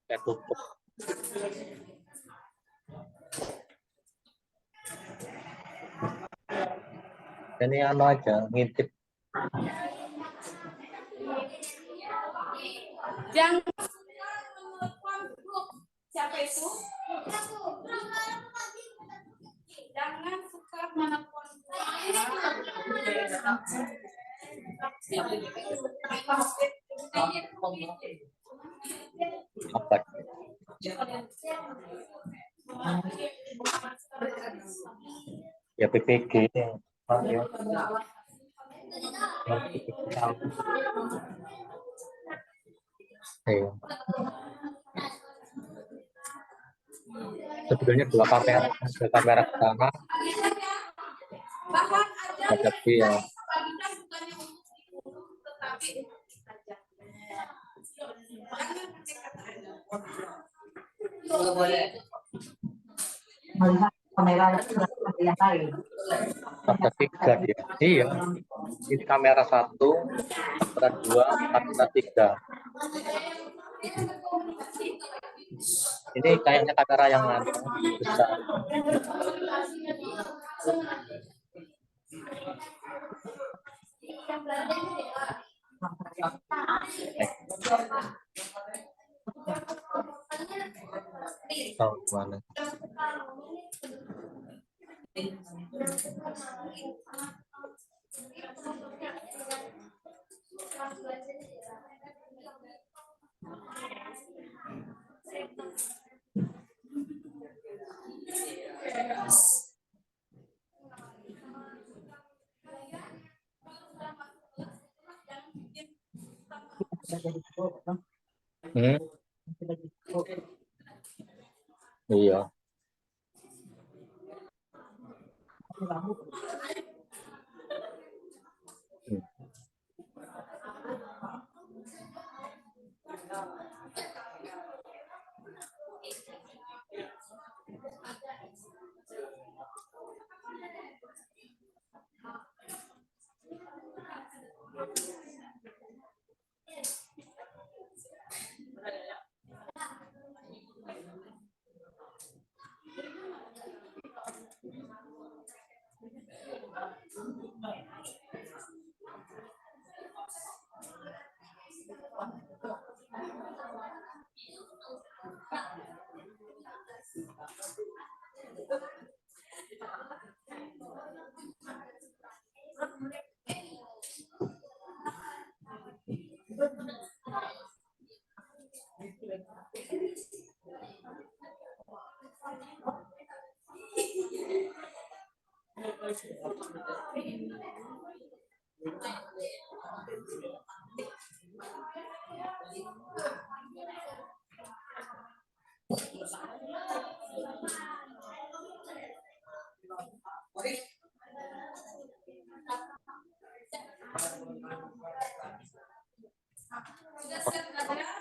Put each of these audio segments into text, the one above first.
Saya tutup. Ini anu aja, ngintip. Jangan siapa itu? Jangan suka menelpon. Apa? Ya PPG. Iya. Sebetulnya dua kamera pertama ada dia. Kamera yang lain. Ada 3 dia. Iya. Ini kamera 1, kamera 2, kamera 3. Ini kayaknya kamera yang besar. Tahu mana? Iya. Sudah siap belajar?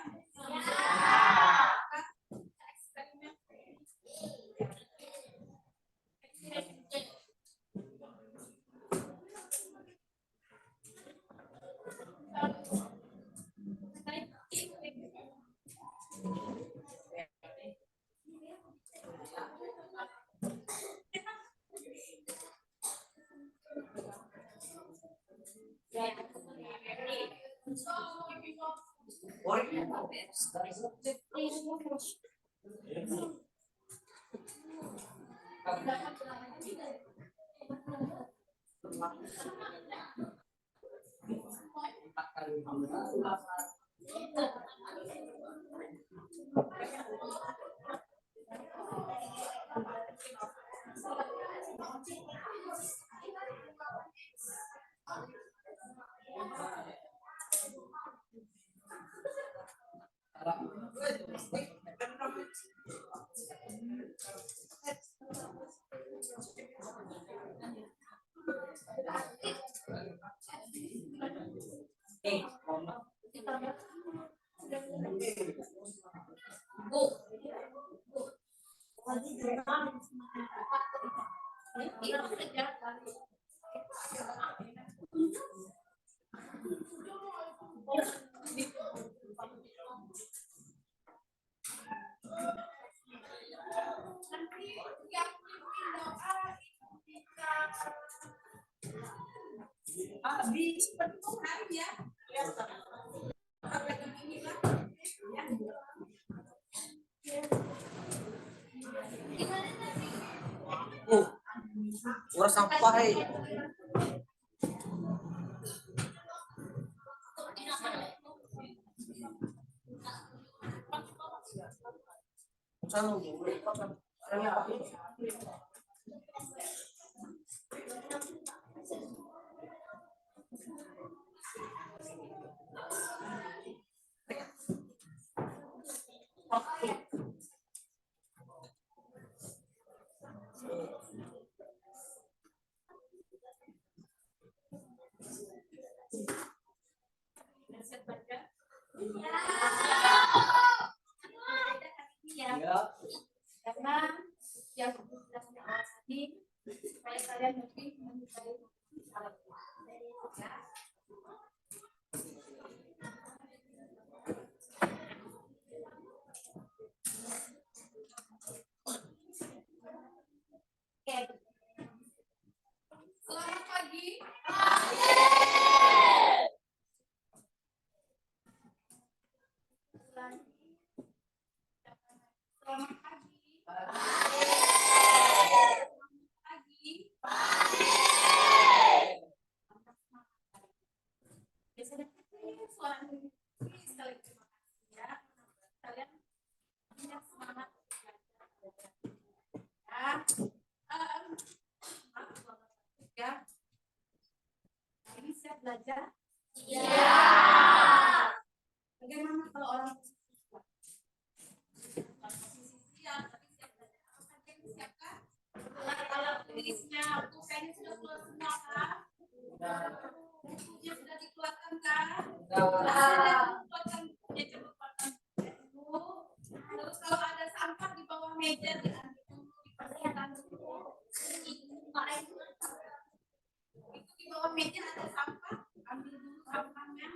Habis pertemuan ya. Urus sampah Karena yang tadi supaya kalian lebih menyukai ya. Oke. Selamat pagi. Selamat pagi. Biasanya suara sekali terima kasih ya. Kalian punya semangat ya. Ini siap belajar? Iya. Bagaimana kalau orang kalau tulisnya, pulpennya sudah keluar semua kan? Bukunya sudah dikeluarkan kan? Sudah dikeluarkan bukunya, coba keluarkan dulu. Terus kalau ada sampah di bawah meja diambil dulu, dibersihkan dulu. Itu di bawah meja ada sampah, ambil dulu sampahnya.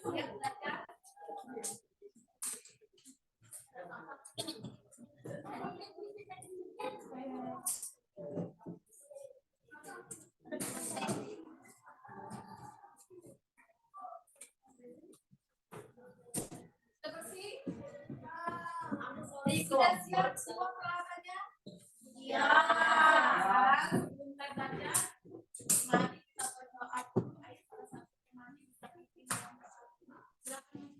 Siap belajar. Sudah siap semua peralatannya? Iya. Sebentar saja. Mari kita berdoa dulu. Ayo salah satu teman bisa dipimpin. Silakan.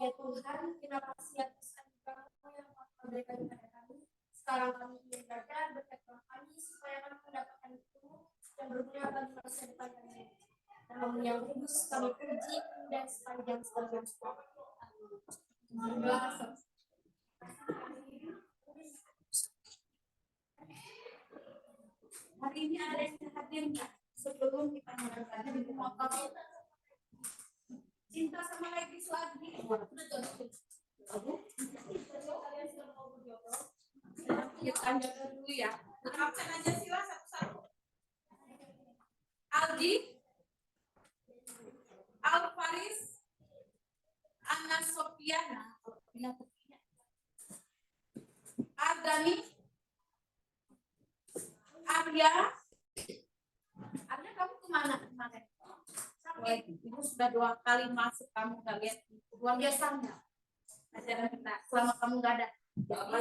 Ya Tuhan, terima kasih atas anugerah-Mu yang Engkau berikan kepada kami. Sekarang kami ingin belajar berkat kami supaya kami mendapatkan itu yang berguna bagi masa depan kami. Nama-Mu yang kudus kami puji dan sepanjang sekolah. Amin. Hari ini ada yang hadir nggak? Sebelum kita mulai di motor, cinta sama lagi lagi. Kita tanya dulu ya. Absen aja sila satu-satu. Aldi, Alfaris, Anna Sofiana, Ardani, Arya, kamu kemana kemarin? Sampai ibu sudah 2 kali masuk, kamu nggak lihat luar biasa nggak? Ajaran kita selama kamu nggak ada. Jadi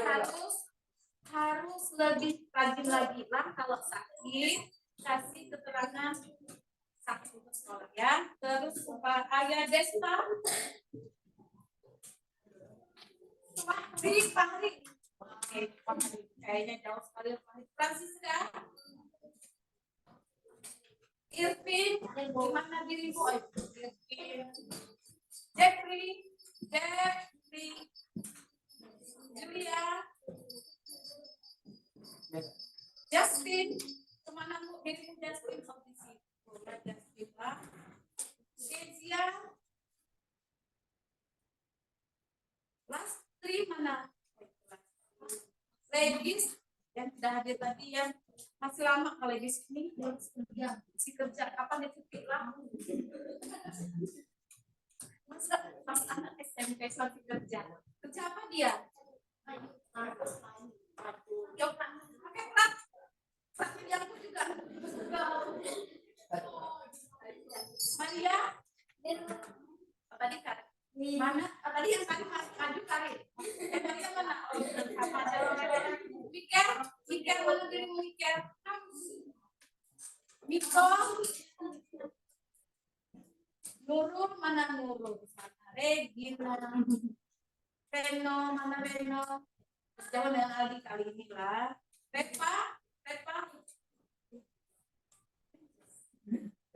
harus lebih rajin lagi lah kalau sakit, kasih keterangan sakit ke sekolah ya. Terus Pak Ayah Desta, Fahri. Oke, Fahri. Kayaknya jauh sekali Fahri. Francisca, Irvin, gimana dirimu? Irvin, Jeffrey, Julia, Justin, kemana mu dirimu Justin? Oh, di situ. Justin lah. Kezia, Lastri mana? Legis yang sudah hadir tadi yang masih lama kalau Legis ini si kerja kapan dia cuti lah? Mas anak SMP masih kerja apa dia? Yang pakai plat yang aku juga. Maria, tadi kan mana? Tadi yang tadi maju kari. Maria mana? Mikir mana diri mikir? Miko, Nurul mana Nurul? Regina, Reno mana Reno? Jangan dengan Aldi kali ini lah. Reva,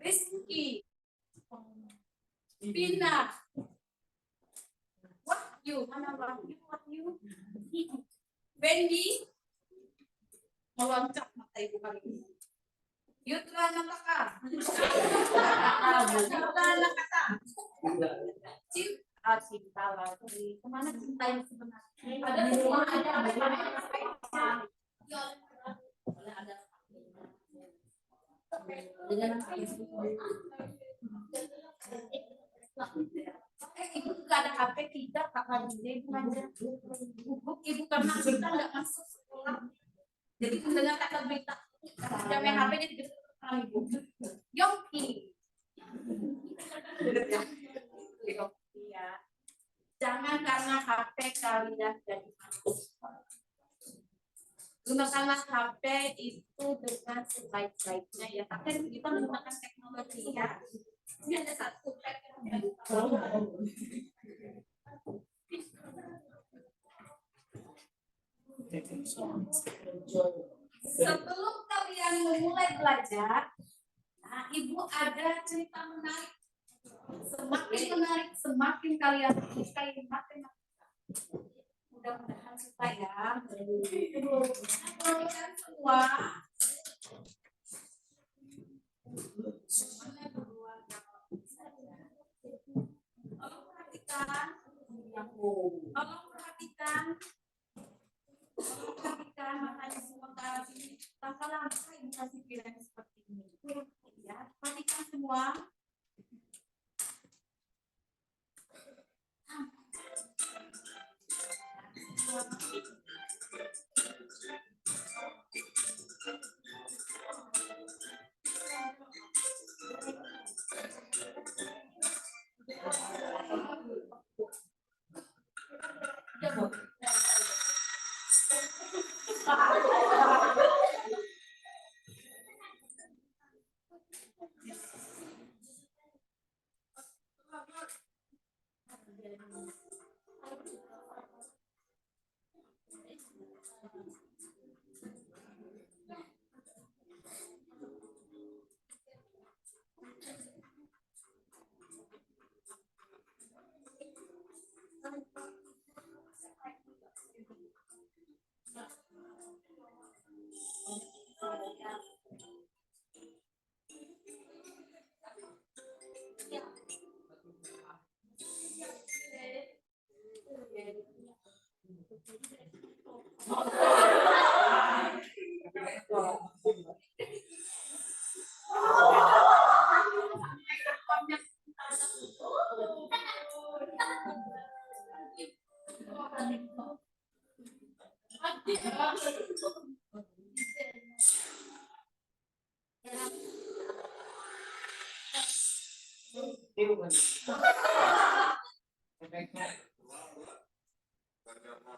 Rizky, Pina, Wahyu mana Wahyu? Wendy, meloncat mata ibu kali ini. Yutra Nataka, Cinta lagi. Kemana cinta yang sebenarnya? Ada semua ada. Ibu juga ada HP kita kakak ibu aja. Ibu karena kita nggak masuk sekolah, jadi mendengar kata berita. Sudah main HP jadi ibu. Yongki. Ya. Jangan karena HP kalian jadi masuk. Gunakanlah HP itu dengan sebaik-baiknya ya. Tapi kita menggunakan teknologi ya. Ini ada satu sebelum kalian memulai belajar, nah, ibu ada cerita menarik. Semakin menarik, semakin kalian makin mudah-mudahan suka ya. Kalian semua tolong perhatikan makanya semua kasih langkah-langkah yang kasih pilihan seperti ini ya. Perhatikan semua.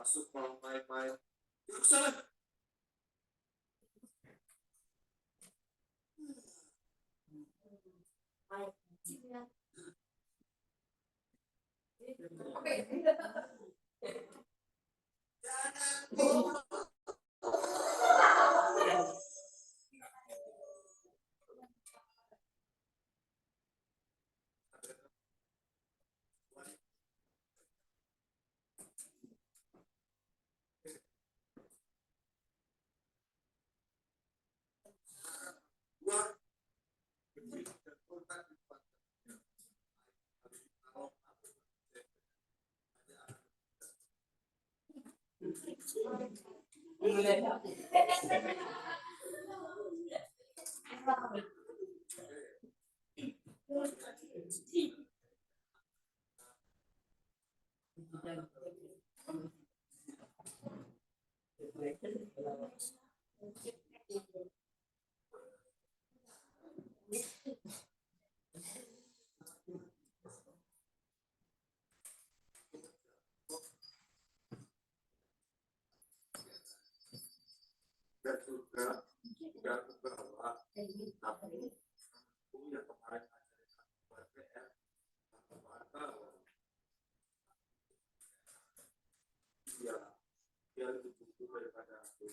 Masuk kalau main-main. Yuk sana. Dan juga ke bawah, tapi yang kemarin ada PR ya dia lebih butuh daripada aku.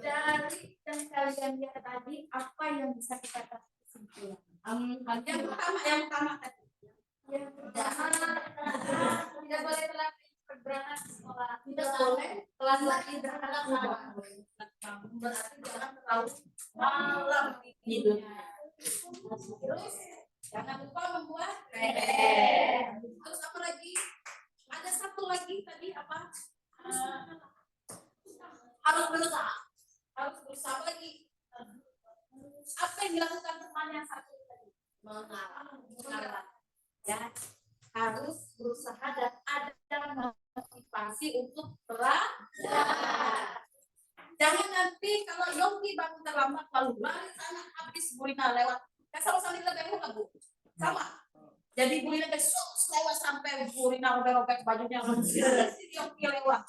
Dari dan kalian lihat tadi apa yang bisa kita kesimpulan? Yang pertama tadi. Yang pertama tidak boleh telat berangkat ke sekolah. Tidak boleh telat lagi berangkat ke sekolah. Berarti jangan terlalu malam tidurnya. Terus jangan lupa membuat PR. Terus apa lagi? Ada satu lagi tadi apa? Harus berusaha lagi. Apa yang dilakukan teman yang satu tadi? Mengalah. Ya, harus berusaha dan ada motivasi untuk belajar. Jangan nanti kalau Yongki bangun terlambat lalu lari sana habis Burina lewat. Sama-sama lebih Bu. Sama. Jadi Burina lewat sampai Burina robek-robek bajunya. Si Yongki lewat.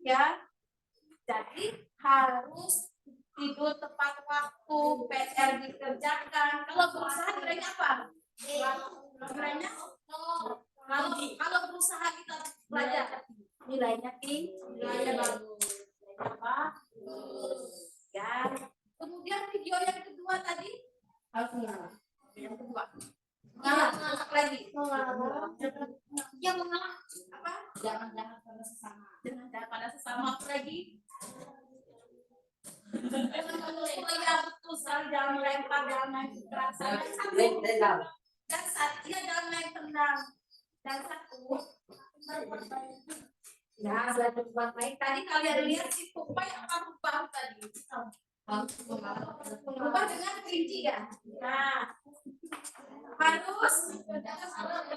Ya. Jadi harus tidur tepat waktu, PR dikerjakan. Kalau berusaha nilainya apa? Nilainya kalau berusaha kita belajar nilainya tinggi, nilainya bagus. Apa? Ya. Kemudian video yang kedua tadi harus mengalah. Yang kedua mengalah lagi. Yang mengalah apa? Jangan pada sesama. Jangan pada sesama lagi. Ya betul sekali, jangan melempar, jangan main kekerasan. Dan saat dia jangan main tendang. Dan satu ya belajar buat baik. Tadi kalian lihat si tupai apa rubah tadi? Rubah dengan kelinci ya. Nah harus bekerja sama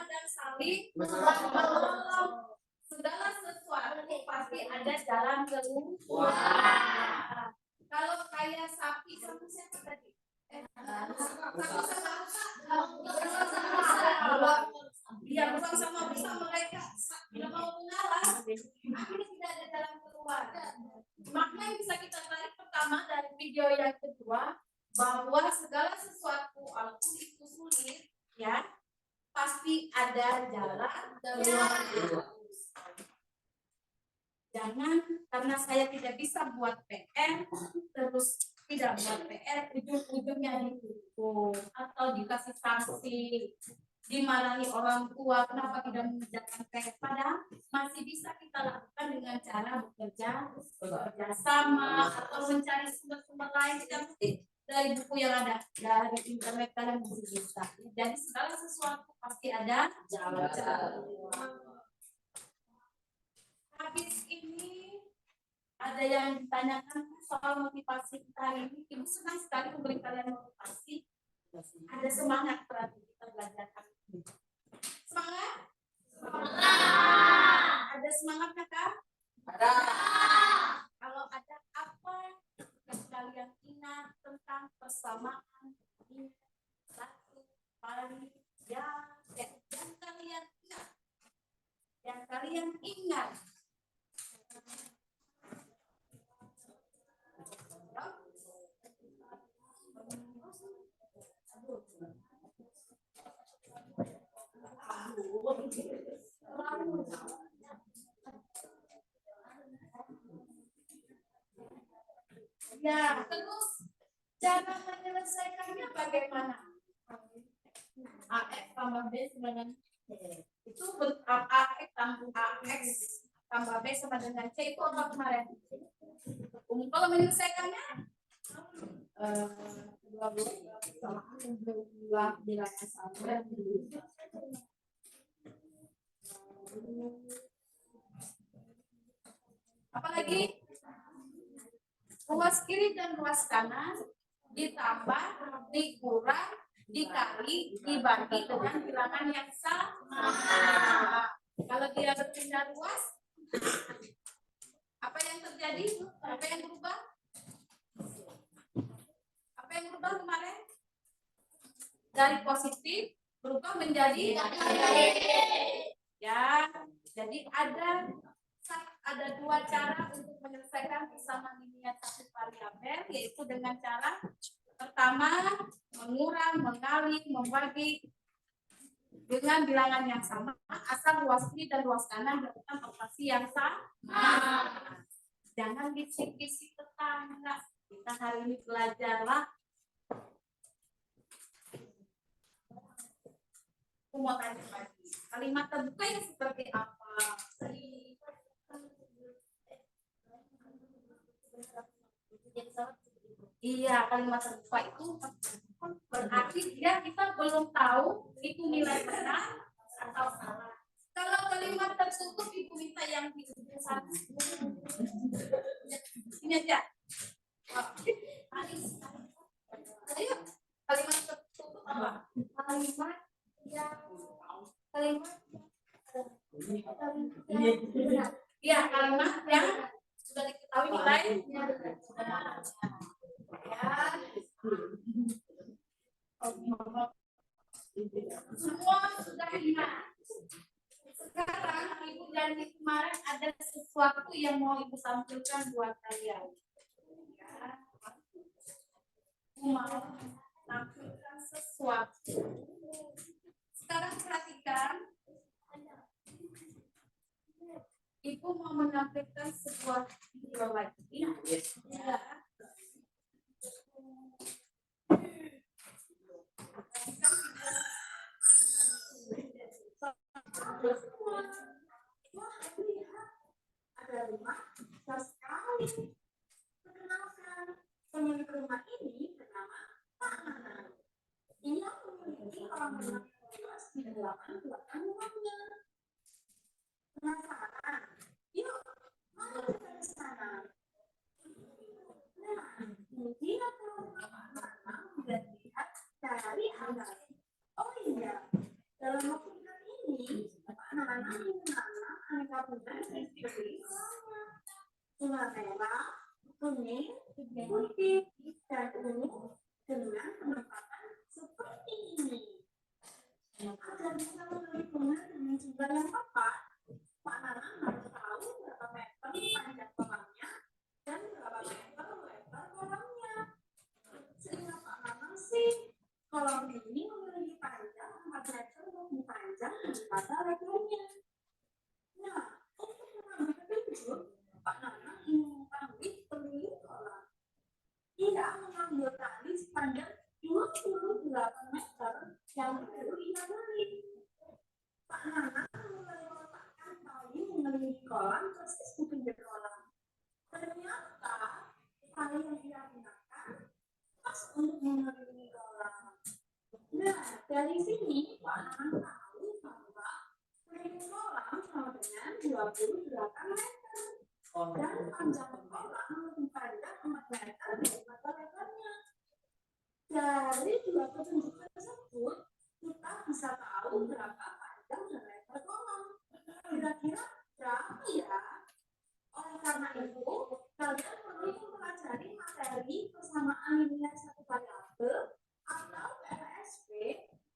dan saling menolong. Segala sesuatu pasti ada jalan keluar. Kalau kayak sapi sama siapa tadi? Dia bersama mereka tidak mau mengalah, akhirnya tidak ada jalan keluar. Makna yang bisa kita tarik pertama dari video yang kedua, bahwa segala sesuatu walaupun itu sulit, ya pasti ada jalan keluar. Jangan karena saya tidak bisa buat PR terus tidak buat PR, ujung-ujungnya dihukum atau dikasih sanksi, dimarahi orang tua kenapa tidak mengerjakan PR. Padahal masih bisa kita lakukan dengan cara bekerja sama atau mencari sumber-sumber lain. Tidak mesti dari buku yang ada, dari internet kalian masih bisa. Jadi segala sesuatu pasti ada jalan. Habis ini ada yang ditanyakan soal motivasi kita hari ini. Ibu senang sekali memberi kalian motivasi. Ada semangat berarti kita belajar hari ini. Semangat? Semangat. Ada semangatnya Kak? Ada. Kalau ada apa yang kalian ingat tentang persamaan ini satu kali yang kalian ingat? Yang kalian ingat? Ya, terus cara menyelesaikannya bagaimana? AX tambah B sama dengan itu AX tambah B sama dengan C itu apa kemarin? Kalau menyelesaikannya 12 sama 2 nilainya sama. Apa lagi? Ruas kiri dan ruas kanan ditambah, dikurang, dikali, dibagi dengan bilangan yang sama. Kalau dia berpindah ruas, apa yang terjadi? Apa yang berubah? Apa yang berubah kemarin? Dari positif berubah menjadi ya. Jadi ada dua cara untuk menyelesaikan persamaan linear satu variabel, yaitu dengan cara pertama mengurang, mengali, membagi dengan bilangan yang sama asal ruas kiri dan ruas kanan melakukan operasi yang sama. Jangan bisik-bisik tetangga. Kita hari ini belajarlah. Aku mau tanya lagi. Kalimat terbuka yang seperti apa? Iya, kalimat terbuka itu berarti kita belum tahu itu nilai benar atau salah. Kalau kalimat tertutup ibu minta yang di ujung sana. Ini aja. Ayo, kalimat tertutup apa? Kalimat yang iya, kalimat yang sudah diketahui nilainya. Semua sudah ingat. Sekarang ibu janji kemarin ada sesuatu yang mau ibu tampilkan buat kalian. Mau tampilkan sesuatu. Sekarang perhatikan. Ibu mau menampilkan sebuah video lagi. Ya. Ada rumah besar sekali. Perkenalkan, pemilik rumah ini bernama Pak Nanang. Ia memiliki kolam renang luas di halaman belakang rumahnya. Penasaran? Yuk, mari kita ke sana. Nah, ini aku Pak Nanang dan lihat dari atas. Oh iya, dalam waktu ini Pak Nanang menanam aneka bunga seperti bunga merah, kuning, putih, dan ungu dengan penempatan seperti ini. Agar bisa membeli bunga dengan jumlah yang tepat, Pak Nanang harus tahu berapa meter panjang kolamnya dan berapa meter lebar kolamnya. Seingat Pak Nanang sih, kolam ini memiliki panjang 4 meter lebih panjang daripada lebarnya. Nah, untuk mengambil petunjuk, Pak Nanang ingin memanggil pemilik kolam. Ia mengambil tali sepanjang 28 meter yang perlu ia beli. Pak Nanang mulai meletakkan tali mengelilingi kolam persis di pinggir kolam. Ternyata tali yang ia gunakan pas untuk mengelilingi kolam. Nah, dari sini Pak Nanang tahu bahwa keliling kolam sama dengan 28 meter. Dan panjang kolam lebih panjang 4 meter daripada lebarnya. Dari dua petunjuk tersebut, kita bisa tahu berapa panjang dan lebar kolam. Kira-kira berapa ya? Oleh karena itu, kalian perlu mempelajari materi persamaan linear satu variabel atau PLSP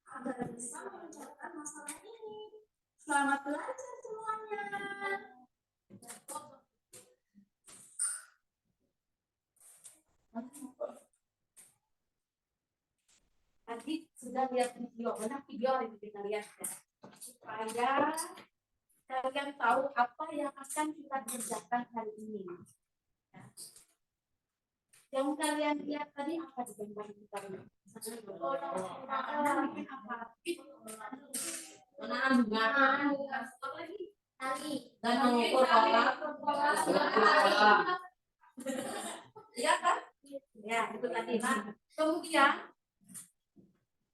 agar bisa mengerjakan masalah ini. Selamat belajar semuanya. Tadi sudah lihat video, mana video yang kita lihat ya, supaya kalian tahu apa yang akan kita kerjakan hari ini. Ya. Yang kalian lihat tadi apa di gambar kita ini? Bikin apa? Menanam bunga. Apa lagi? Tali. Dan mengukur kolam. Iya kan? Ya, itu tadi. Nah, kemudian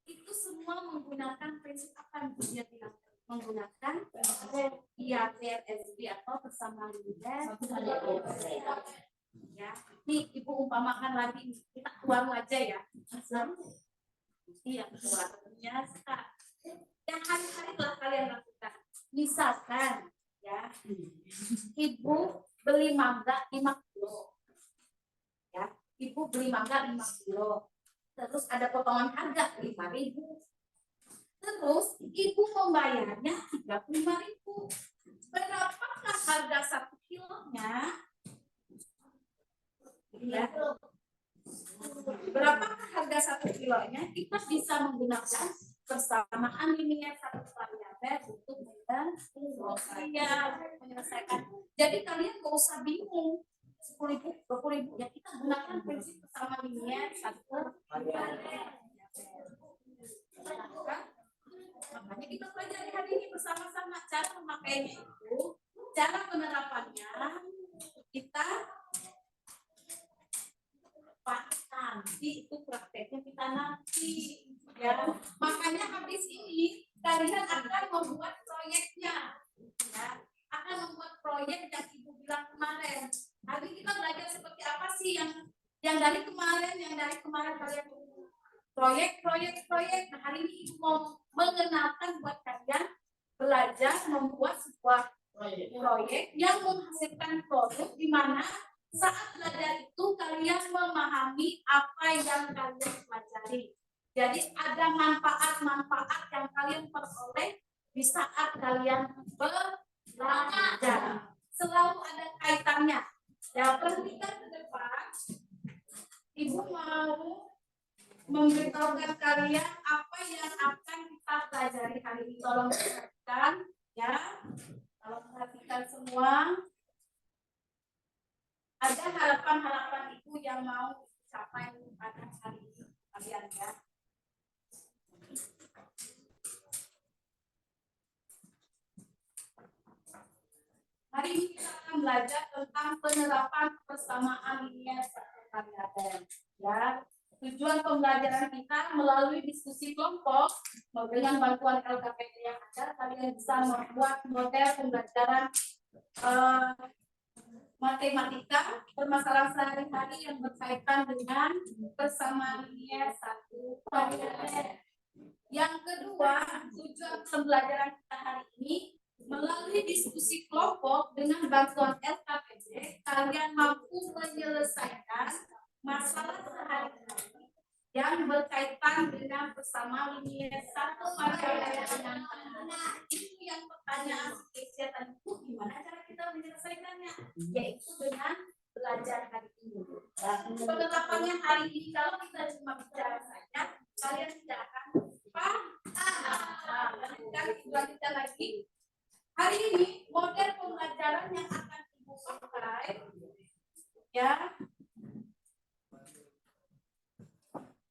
itu semua menggunakan prinsip apa yang dia bilang? Menggunakan PLSP atau persamaan linear. Ya, nih Ibu umpamakan lagi, kita keluar aja ya. Yang keluar biasa. Yang hari-hari telah kalian lakukan. Misalkan, ya, Ibu beli mangga 5 kilo. Ya, Ibu beli mangga 5 kilo. Terus ada potongan harga 5.000. Terus Ibu membayarnya 35.000. Berapakah harga 1 kilonya? Ya. Berapakah harga 1 kilonya? Kita bisa menggunakan persamaan linier satu variabel untuk menyelesaikan. Jadi kalian nggak usah bingung. 10.000, 20.000 ya, kita gunakan prinsip persamaan linier satu variabel. Makanya kita pelajari hari ini bersama-sama cara memakainya itu, cara penerapannya kita nanti itu prakteknya kita nanti ya. Makanya habis ini kalian akan membuat proyeknya ya, akan membuat proyek yang Ibu bilang kemarin. Hari kita belajar seperti apa sih yang dari kemarin kalian proyek. Nah, hari ini Ibu mau mengenalkan buat kalian belajar membuat sebuah proyek yang menghasilkan produk di mana saat belajar itu kalian memahami apa yang kalian pelajari. Jadi ada manfaat-manfaat yang kalian peroleh di saat kalian belajar. Selalu ada kaitannya. Ya, perhatikan ke depan. Ibu mau memberitahukan kalian apa yang akan kita pelajari hari ini. Tolong perhatikan ya. Tolong perhatikan semua. Ada harapan-harapan Ibu yang mau dicapai pada hari ini kalian ya. Hari ini kita akan belajar tentang penerapan persamaan linier satu variabel. Ya, tujuan pembelajaran kita melalui diskusi kelompok dengan bantuan LKPD yang ada, kalian bisa membuat model pembelajaran matematika permasalahan sehari-hari yang berkaitan dengan persamaan linier satu variabel. Yang kedua, tujuan pembelajaran kita hari ini melalui diskusi kelompok dengan bantuan LKPD, kalian mampu menyelesaikan masalah sehari-hari yang berkaitan dengan persamaan linier satu variabel. Itu yang pertanyaan kegiatan itu gimana cara kita menyelesaikannya, yaitu dengan belajar hari ini. Penerapannya hari ini kalau kita cuma bicara saja, kalian tidak akan paham. Kita lagi. Hari ini model pembelajaran yang akan Ibu pakai ya,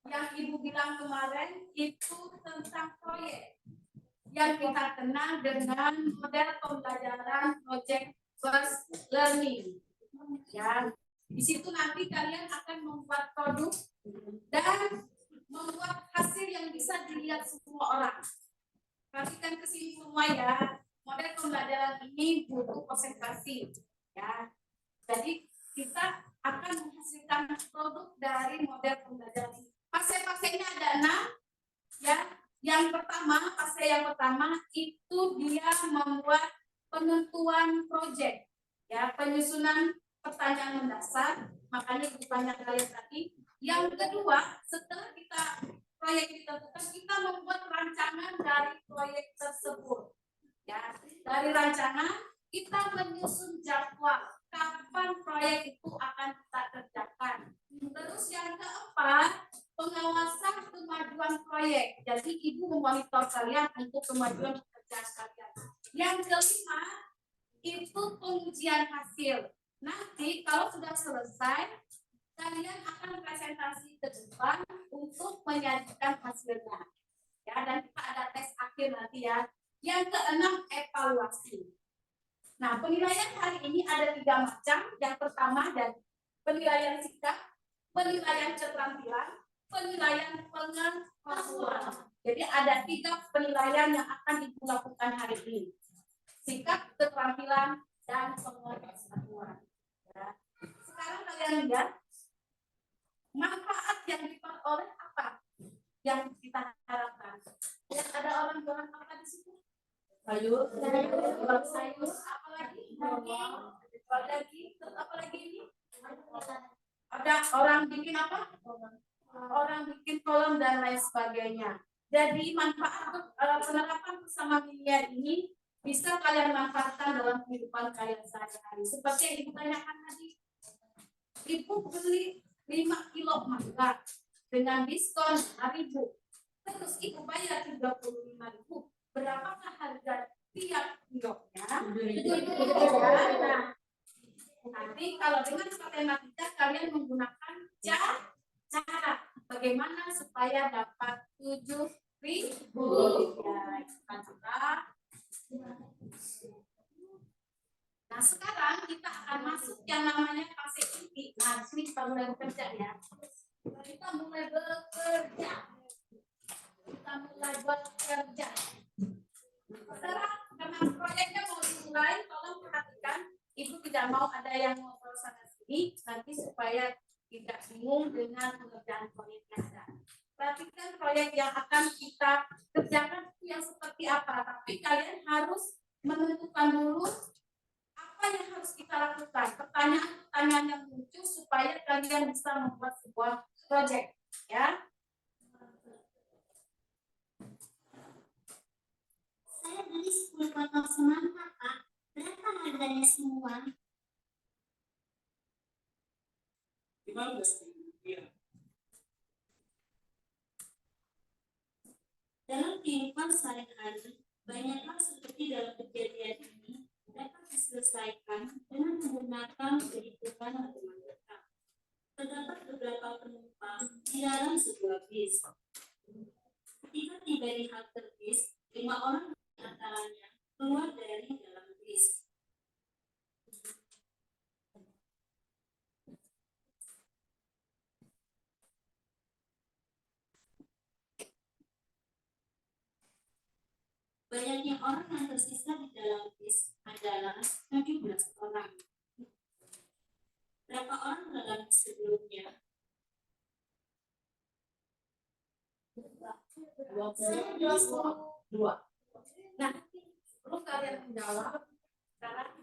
yang Ibu bilang kemarin itu tentang proyek yang kita kenal dengan model pembelajaran project based learning ya. Di situ nanti kalian akan membuat produk dan membuat hasil yang bisa dilihat semua orang. Perhatikan ke sini semua ya. Model pembelajaran ini butuh konsentrasi ya. Jadi kita akan menghasilkan produk dari model pembelajaran ini. Fase-fasenya ada 6 ya. Yang pertama itu dia membuat penentuan proyek ya, penyusunan pertanyaan mendasar, makanya ditanya kalian tadi. Yang kedua, setelah proyek ditentukan, kita membuat rancangan dari proyek tersebut ya. Dari rancangan kita menyusun jadwal kapan proyek itu akan kita kerjakan. Terus yang keempat, pengawasan kemajuan proyek. Jadi Ibu memonitor kalian untuk kemajuan pekerjaan kalian. Yang kelima, itu pengujian hasil. Nanti kalau sudah selesai, kalian akan presentasi ke depan untuk menyajikan hasilnya. Ya, dan kita ada tes akhir nanti ya. Yang keenam, evaluasi. Nah, penilaian hari ini ada 3 macam. Yang pertama dan penilaian sikap, penilaian keterampilan, penilaian pengetahuan. Jadi ada 3 penilaian yang akan Ibu lakukan hari ini. Sikap, keterampilan, dan pengetahuan. Ya. Sekarang kalian sayur, apalagi daging, terus apalagi ini? Ada orang bikin apa? Orang bikin kolam dan lain sebagainya. Jadi manfaat penerapan bersama Miliar ini bisa kalian manfaatkan dalam kehidupan kalian sehari-hari. Seperti yang Ibu tanyakan tadi, Ibu beli 5 kilo mangga dengan diskon 5.000. Terus Ibu bayar 35.000. Berapakah harga tiap kilonya? Nah, nanti kalau dengan matematika kalian menggunakan cara bagaimana supaya dapat 7.000 ya, kita coba. Nah sekarang kita akan masuk yang namanya fase inti. Nah di sini kita mulai bekerja ya. Kita mulai bekerja. Sekarang karena proyeknya mau dimulai, tolong perhatikan. Ibu tidak mau ada yang ngobrol sana sini nanti supaya tidak bingung dengan pengerjaan proyek yang ada. Perhatikan proyek yang akan kita kerjakan itu yang seperti apa. Tapi kalian harus menentukan dulu apa yang harus kita lakukan. Pertanyaan-pertanyaan yang muncul supaya kalian bisa membuat sebuah proyek. Ya. Saya beli 10 botol semangka, Pak. Berapa harganya semua? 15.000 rupiah. Dalam kehidupan sehari-hari, banyak hal seperti dalam kejadian ini dapat diselesaikan dengan menggunakan perhitungan matematika. Terdapat beberapa penumpang di dalam sebuah bis. Ketika tiba di halte bis, 5 orang di antaranya keluar dari dalam bis. Banyaknya orang yang tersisa di dalam bis adalah 17 orang. Berapa orang dalam bis sebelumnya? 22. Nah, perlu kalian menjawab sekarang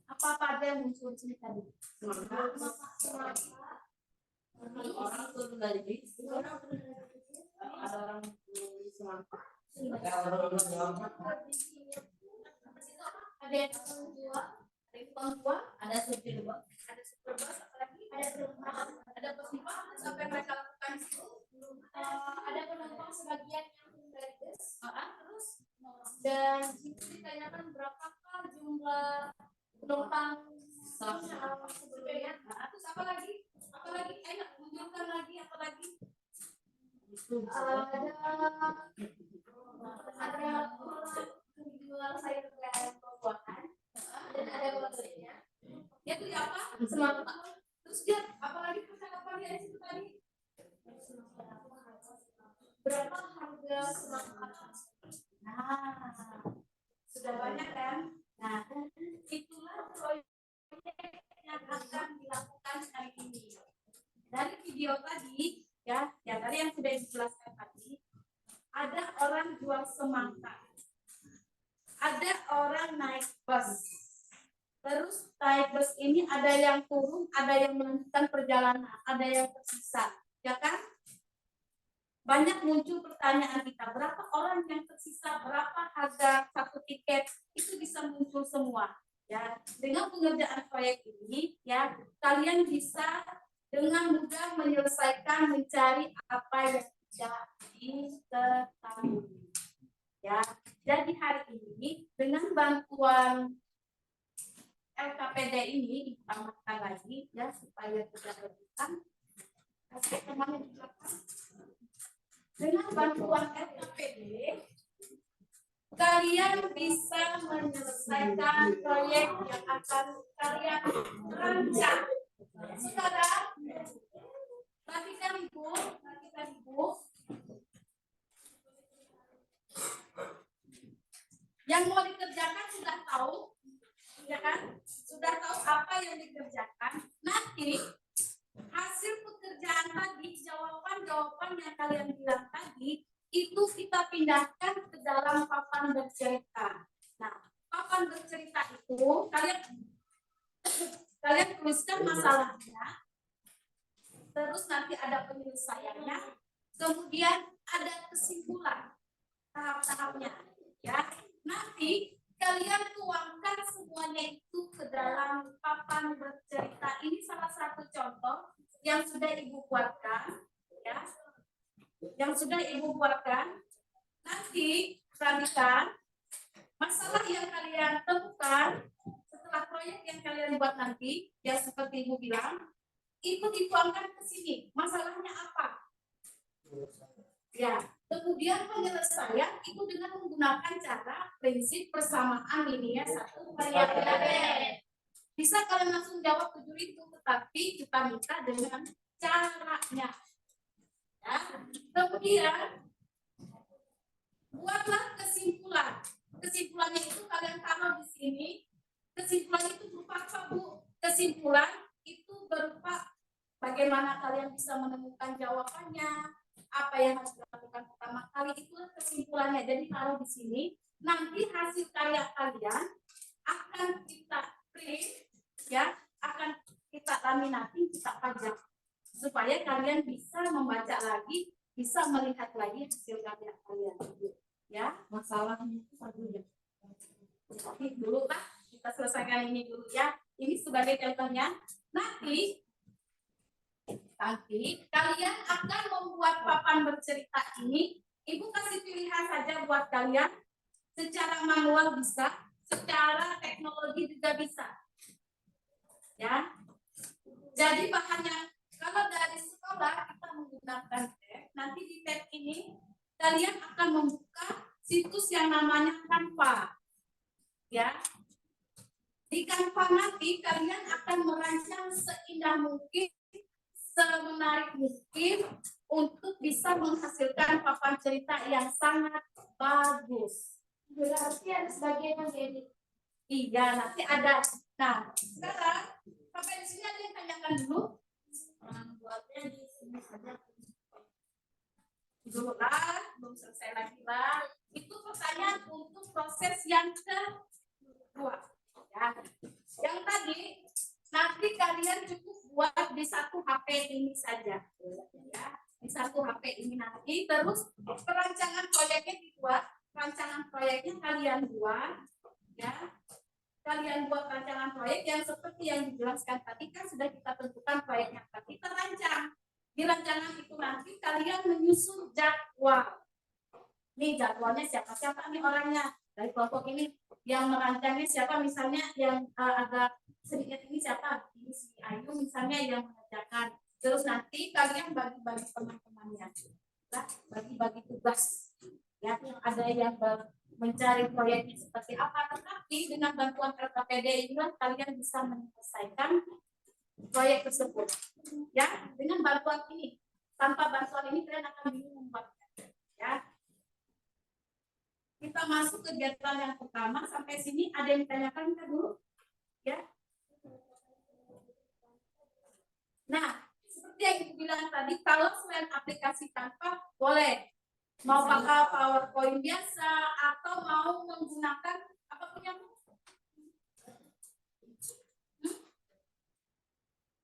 apa ada yang muncul di sini tadi? Orang turun dari bis. Ada orang di semangka. Ada yang jual, ada yang jual, ada supir bus, apalagi ada penumpang sampai mereka lakukan itu. Ada penumpang sebagian yang dari bus, terus dan ditanyakan berapakah jumlah penumpang sebelumnya. Terus apa lagi? Enak munculkan lagi apa lagi? Ada jual sayur dan buah-buahan dan ada motornya. Dia tuh apa? Semangka. Terus dia apalagi percakapan dia di situ tadi? Berapa harga semangka? Nah, sudah banyak kan? Nah, itulah proyek yang akan dilakukan hari ini. Dari video tadi, ya tadi yang sudah dijelaskan tadi, ada orang jual semangka. Ada orang naik bus. Terus naik bus ini ada yang turun, ada yang melanjutkan perjalanan, ada yang tersisa, ya kan? Banyak muncul pertanyaan kita, berapa orang yang tersisa, berapa harga satu tiket, itu bisa muncul semua. Ya, dengan pengerjaan proyek ini, ya kalian bisa dengan mudah menyelesaikan, mencari apa yang tidak diketahui. Ya, jadi hari ini dengan bantuan LKPD ini ditambahkan lagi ya supaya tidak rebutan. Kasih teman di belakang. Dengan bantuan LKPD kalian bisa menyelesaikan proyek yang akan kalian rancang. Saudara, perhatikan Ibu. Yang mau dikerjakan sudah tahu, ya kan? Sudah tahu apa yang dikerjakan. Nanti hasil pekerjaan tadi, jawaban yang kalian bilang tadi, itu kita pindahkan ke dalam papan bercerita. Nah, papan bercerita itu kalian tuliskan masalahnya, terus nanti ada penyelesaiannya, kemudian ada kesimpulan tahap-tahapnya, ya. Nanti kalian tuangkan semuanya itu ke dalam papan bercerita. Ini salah satu contoh yang sudah Ibu buatkan, ya. Yang sudah Ibu buatkan. Nanti perhatikan masalah yang kalian temukan setelah proyek yang kalian buat nanti, ya seperti Ibu bilang, itu dituangkan ke sini. Masalahnya apa? Ya, kemudian penyelesaian itu dengan menggunakan cara prinsip persamaan linear satu variabel. Bisa kalian langsung jawab 7 itu, tetapi kita minta dengan caranya. Ya. Kemudian buatlah kesimpulan. Kesimpulannya itu kalian taruh di sini. Kesimpulan itu berupa apa, Bu? Kesimpulan itu berupa bagaimana kalian bisa menemukan jawabannya, apa yang harus dilakukan pertama kali, itu kesimpulannya. Jadi taruh di sini. Nanti hasil karya kalian akan kita print, ya, akan kita laminating, kita pajang supaya kalian bisa membaca lagi, bisa melihat lagi hasil karya kalian. Ya, masalahnya itu satunya. Tapi dulu lah, kita selesaikan ini dulu ya. Ini sebagai contohnya. Nanti kalian akan membuat papan bercerita ini. Ibu kasih pilihan saja buat kalian. Secara manual bisa, secara teknologi juga bisa. Ya. Jadi bahannya, kalau dari sekolah kita menggunakan tab. Nanti di tab ini kalian akan membuka situs yang namanya Canva. Ya. Di Canva nanti kalian akan merancang seindah mungkin, semenarik mungkin untuk bisa menghasilkan papan cerita yang sangat bagus. Berarti ada sebagian yang edit. Iya, nanti ada. Nah, sekarang sampai di sini ada yang tanyakan dulu. Buatnya di sini saja. Dulu lah, belum selesai lagi lah. Itu pertanyaan untuk proses yang kedua. Ya. Yang tadi nanti kalian cukup buat di satu HP ini saja, ya, di satu HP ini nanti. Terus perancangan proyeknya dibuat, rancangan proyeknya kalian buat, ya, kalian buat rancangan proyek yang seperti yang dijelaskan tadi, kan sudah kita tentukan proyeknya tadi, kita rancang. Di rancangan itu nanti kalian menyusun jadwal. Nih jadwalnya siapa nih orangnya dari kelompok ini, yang merancangnya siapa, misalnya yang agak sedikit ini siapa, ini si Ayu misalnya yang mengerjakan. Terus nanti kalian bagi-bagi teman-temannya, nah, bagi-bagi tugas, ya, ada yang mencari proyeknya seperti apa. Tetapi dengan bantuan RKPD ini kalian bisa menyelesaikan proyek tersebut, ya, dengan bantuan ini. Tanpa bantuan ini kalian akan bingung membuatnya, ya. Kita masuk kegiatan yang pertama. Sampai sini ada yang ditanyakan kita dulu, ya. Nah, seperti yang Ibu bilang tadi, kalau selain aplikasi Canva, boleh mau pakai PowerPoint biasa atau mau menggunakan apa punya?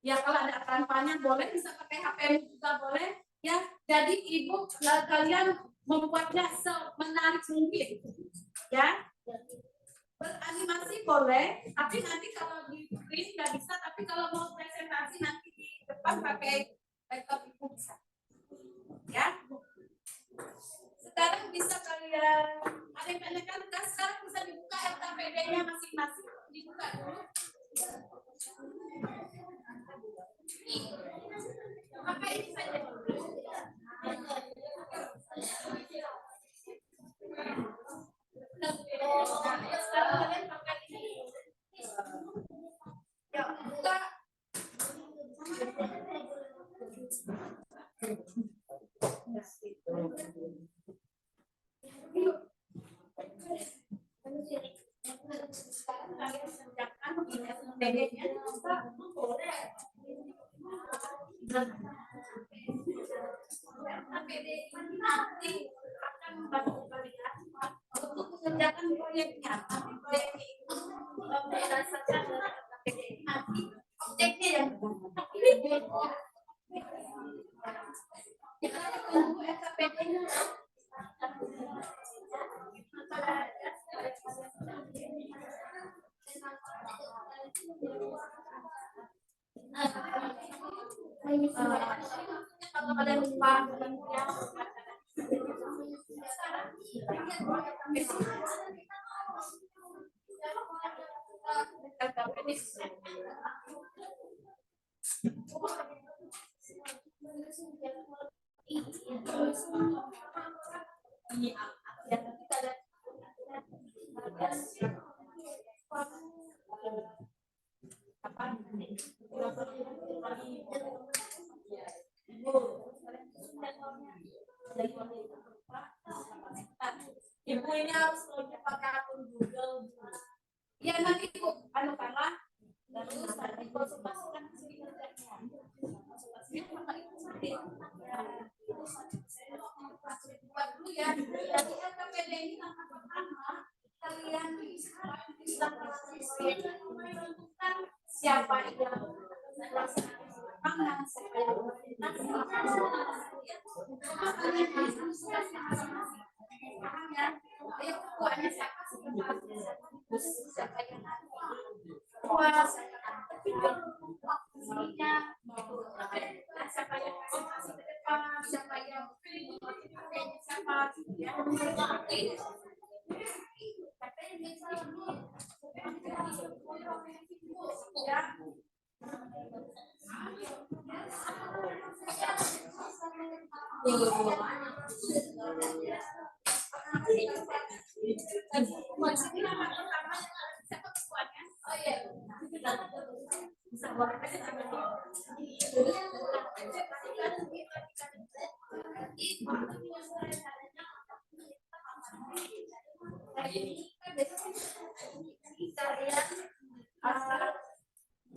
Ya, kalau ada Canva-nya boleh, bisa pakai HP juga boleh, ya. Jadi Ibu kalian membuatnya semenarik mungkin, ya. Beranimasi boleh, tapi nanti kalau di print nggak bisa. Tapi kalau mau presentasi nanti di depan pakai laptop Ibu bisa, ya. Sekarang bisa kalian, ada yang tanyakan, sekarang bisa dibuka RKPD-nya masing-masing, dibuka dulu. Pakai ini saja dulu. Sekarang kalian pakai ini. Ya, buka. Sekarang kalian kerjakan PD-nya. PD ini nanti mengerjakan proyeknya, tapi proyeknya itu berdasarkan KPD. Nanti objeknya yang kita tunggu SKPD-nya. Kalau kalian lupa Ibu ini harus login pakai akun Google. Ya nanti Bu, karena terus nanti konsultasikan hasil kerjanya. Buat dulu ya. Jadi KPD ini langkah pertama kalian bisa menentukan siapa yang melaksanakan lapangan, siapa yang ketuanya siapa, siapa yang puas, siapa yang masih ke depan, siapa yang siapa ya.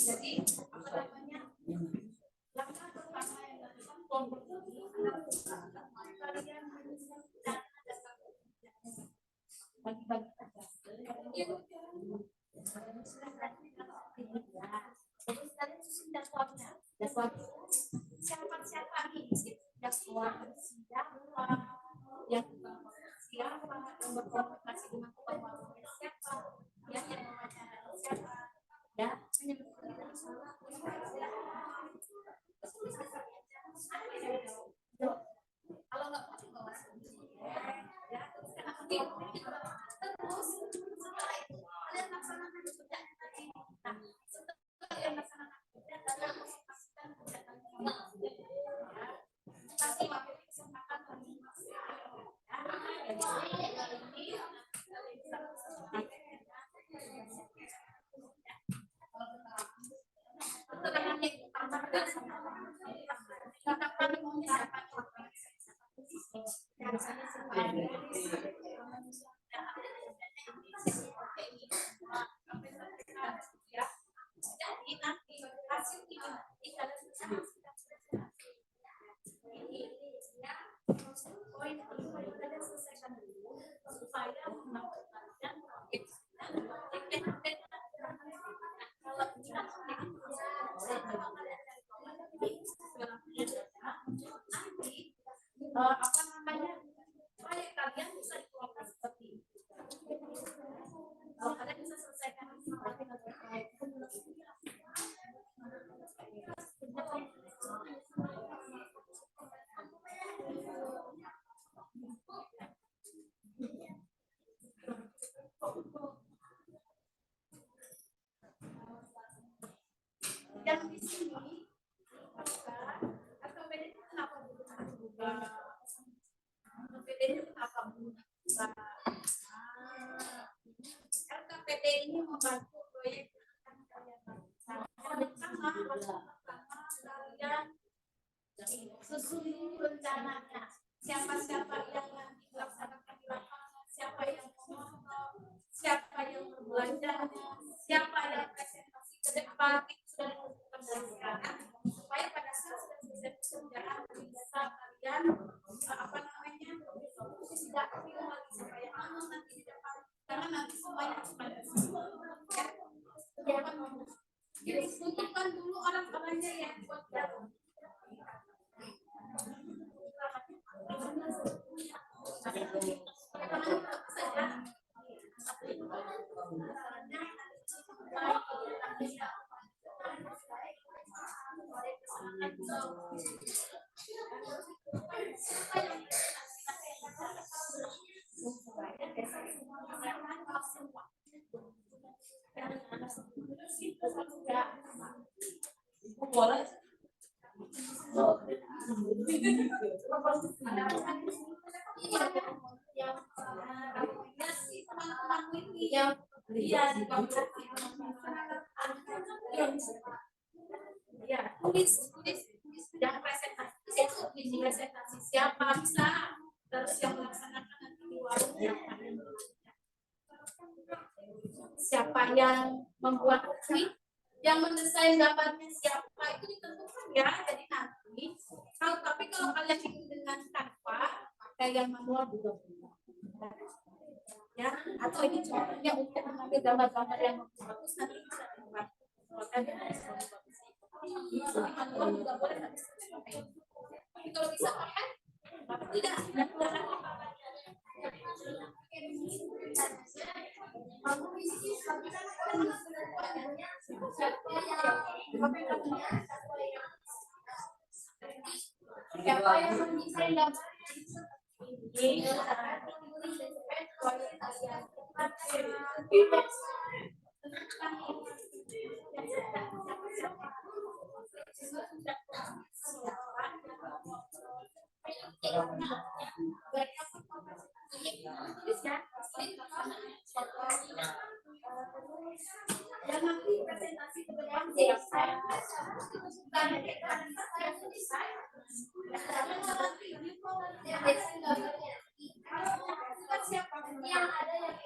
Jadi apa namanya, langkah pertama yang dilakukan kelompok ini adalah kalian bagi-bagi tugas. Terus kalian susun jadwalnya. Siapa nih jadwal siapa yang berkomunikasi dengan siapa yang mewawancarai siapa ya. Kalau nggak mau bawa sendiri ya, terus setelah itu kalian laksanakan kerjaan tadi. Nah, setelah kalian laksanakan kerjaan kalian pastikan kerjaan kasih waktu kesempatan bagi jadi nanti hasil ini poin kalian selesaikan dulu supaya mendapatkan proyek apa namanya, proyek kalian bisa dikelola seperti ini. Kalau kalian bisa selesaikan yang di sini KPD-nya kenapa berubah? KPD-nya kenapa berubah? KPD ini membantu proyek pertama kalian susun rencananya, siapa-siapa yang nanti melaksanakan di lapangan, siapa yang memotong, siapa yang berbelanja, siapa yang presentasi ke depan, itu sudah dilakukan dari sekarang supaya pada saat sudah selesai pekerjaan bisa kalian apa namanya tidak bingung lagi siapa yang nanti di depan nanti semuanya pada semua. Jadi butuhkan dulu orang-orangnya yang buat jalan. Boleh. Tulis jangan presentasi siapa bisa, terus yang melaksanakan nanti di warungnya siapa yang membuat tweet, yang mendesain gambarnya siapa itu ditentukan ya. Jadi nanti tapi kalau kalian bikin dengan Canva pakai yang manual juga bisa ya, atau ini contohnya untuk mengambil gambar-gambar yang bagus nanti bisa dibuat. Manual juga boleh, tapi kalau bisa pakai tidak. Siapa yang mendesain gambar dan nanti presentasi kemudian siapa yang ada yang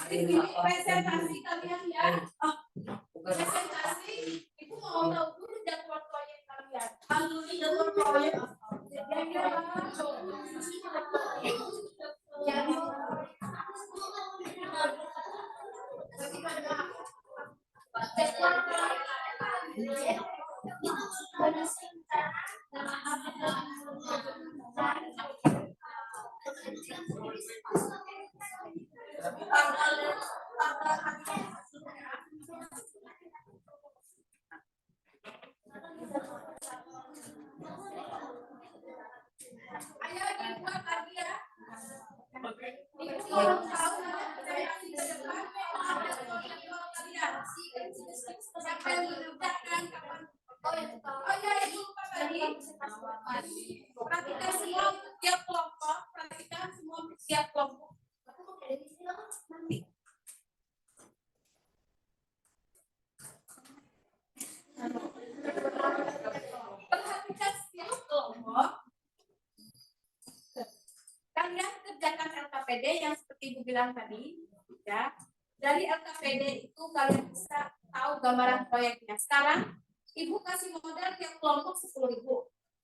Ini presentasi kalian ya. Presentasi, Ibu mau tahu dulu jadwal proyek kalian. Kalau jadwal proyek, ayo dibuat lagi ya. Ibu tahu presentasi ke depan ada proyek kalian. Siapa yang mengerjakan kapan? Oh ya, Ibu lupa tadi. Perhatikan semua tiap kelompok. Perhatikan semua tiap kelompok. Perhatikan setiap kelompok. Kalian kerjakan LKPD yang seperti Ibu bilang tadi, ya. Dari LKPD itu kalian bisa tahu gambaran proyeknya. Sekarang Ibu kasih modal tiap kelompok 10.000,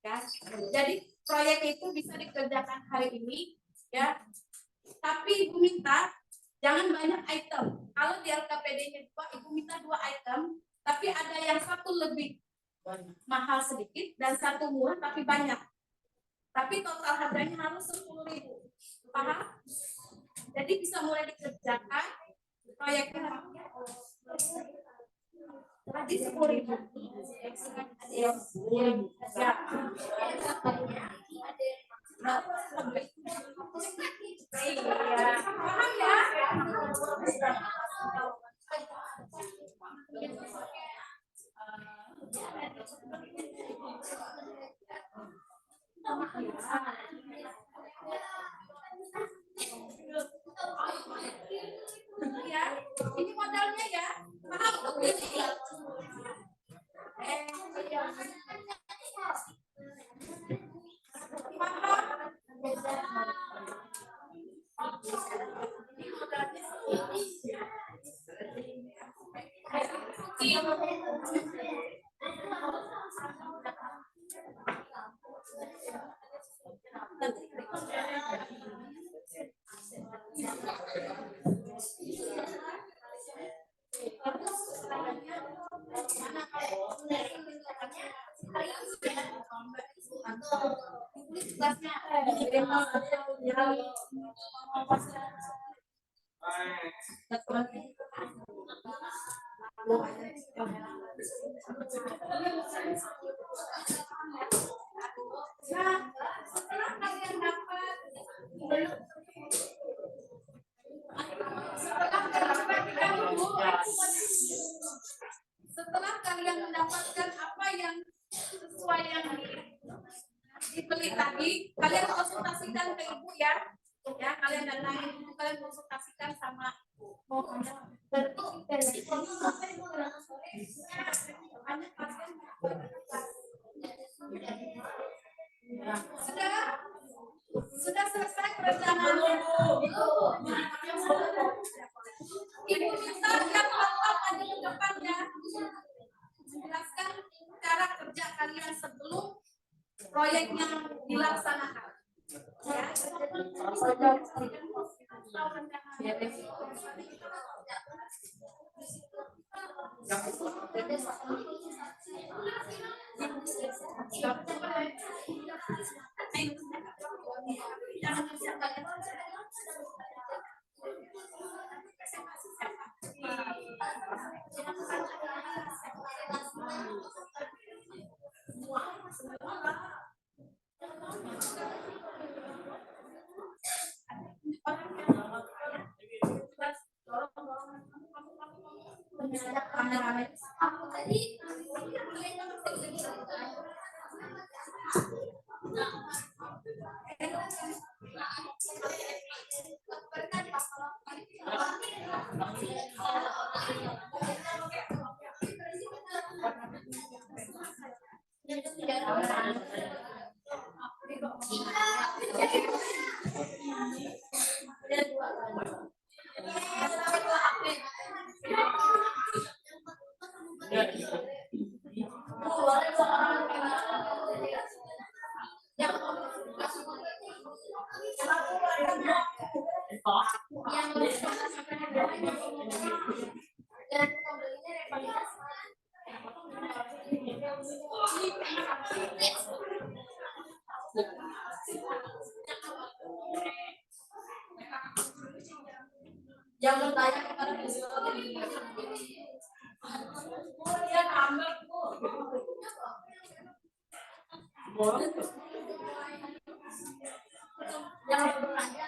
ya. Jadi proyek itu bisa dikerjakan hari ini, ya. Tapi Ibu minta jangan banyak item. Kalau di LKPD-nya 2, Ibu minta 2 item, tapi ada yang satu lebih mahal sedikit dan satu murah tapi banyak. Tapi total harganya harus 10.000. Paham? Jadi bisa mulai dikerjakan proyeknya. Tadi 10.000. Ya. Iya. Paham ya? Ya, ini modalnya ya. Paham? Setelah kalian mendapatkan apa yang sesuai yang dibeli tadi, kalian konsultasikan ke ibu ya. Ya, kalian datangin ibu, kalian konsultasikan sama sudah selesai perencanaannya. Ibu minta yang laptop ada di depan ya. proyek yang dilaksanakan. Ya. Yang bertanya kepada dia tambah yang bertanya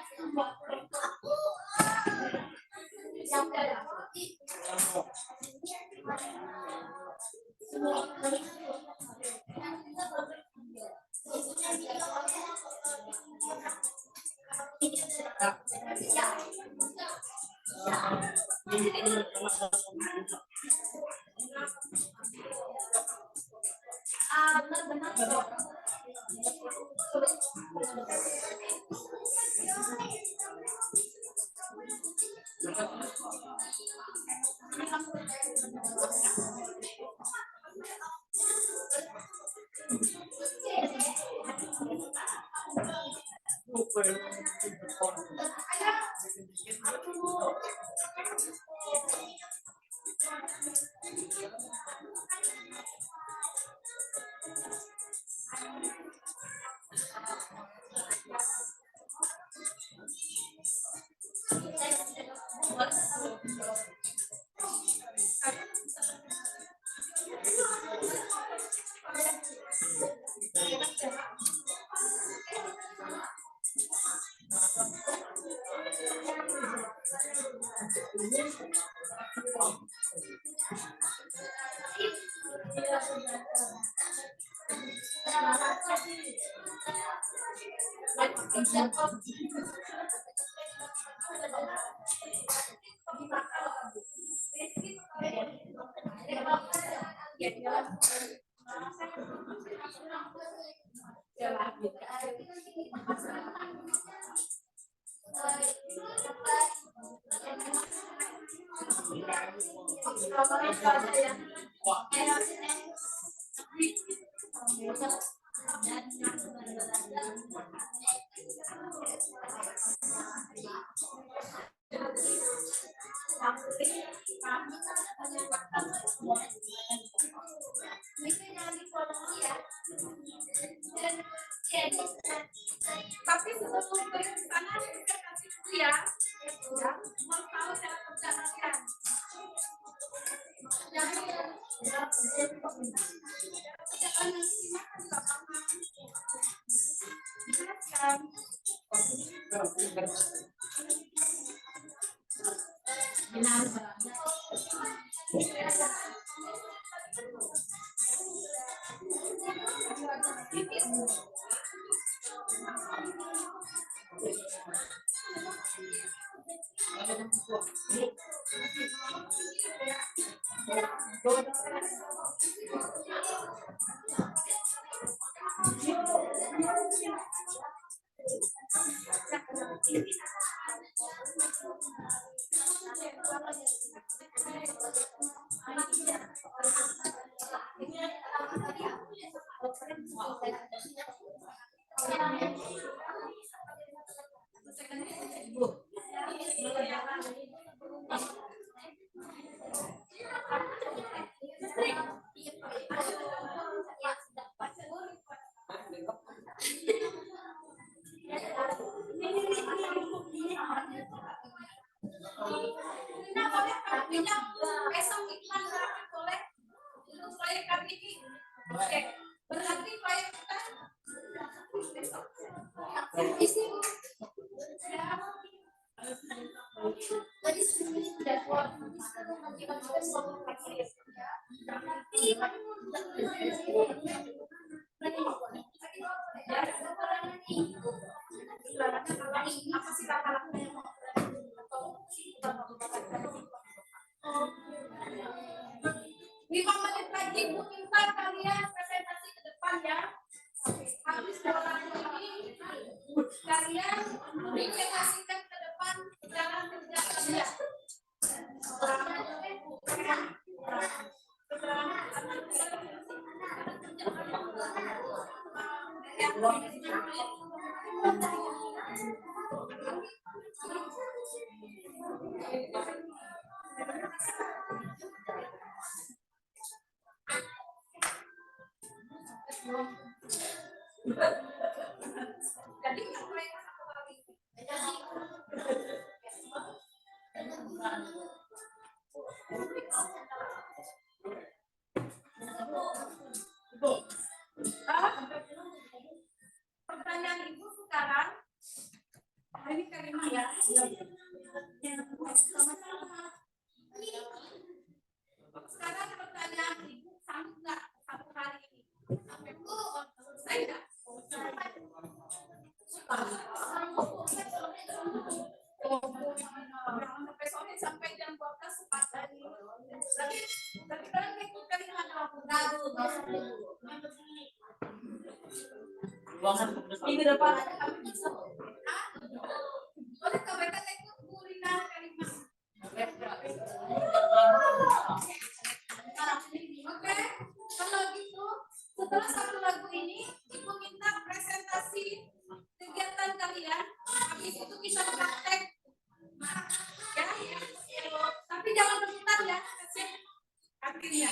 tapi sebelum ke sana kita kasih dulu ya, mau tahu cara kerja kalian. Oke, berarti proyek kita isi tadi sudah apa sih kakak-kakaknya? 5 menit lagi Bu minta kalian presentasi ke depan ya. Habis orang ini kalian presentasikan ke depan jalan kerja kalian. Jadi apa yang aku lagi? Pertanyaan Ibu sekarang, ini Karimah ya. Sekarang pertanyaan Ibu sanggup nggak satu hari ini? Bu, selesai nggak? Sampai sore sampai jam 12 sepadan. Tapi kalian ikut Karimah minggu depan ada kami bisa. Boleh kau mereka ikut Bu Rina Karimah. Oke, kalau gitu setelah satu lagu ini Ibu minta presentasi kegiatan kalian. Habis itu kita praktek. Ya, tapi jangan berputar ya. Akhirnya.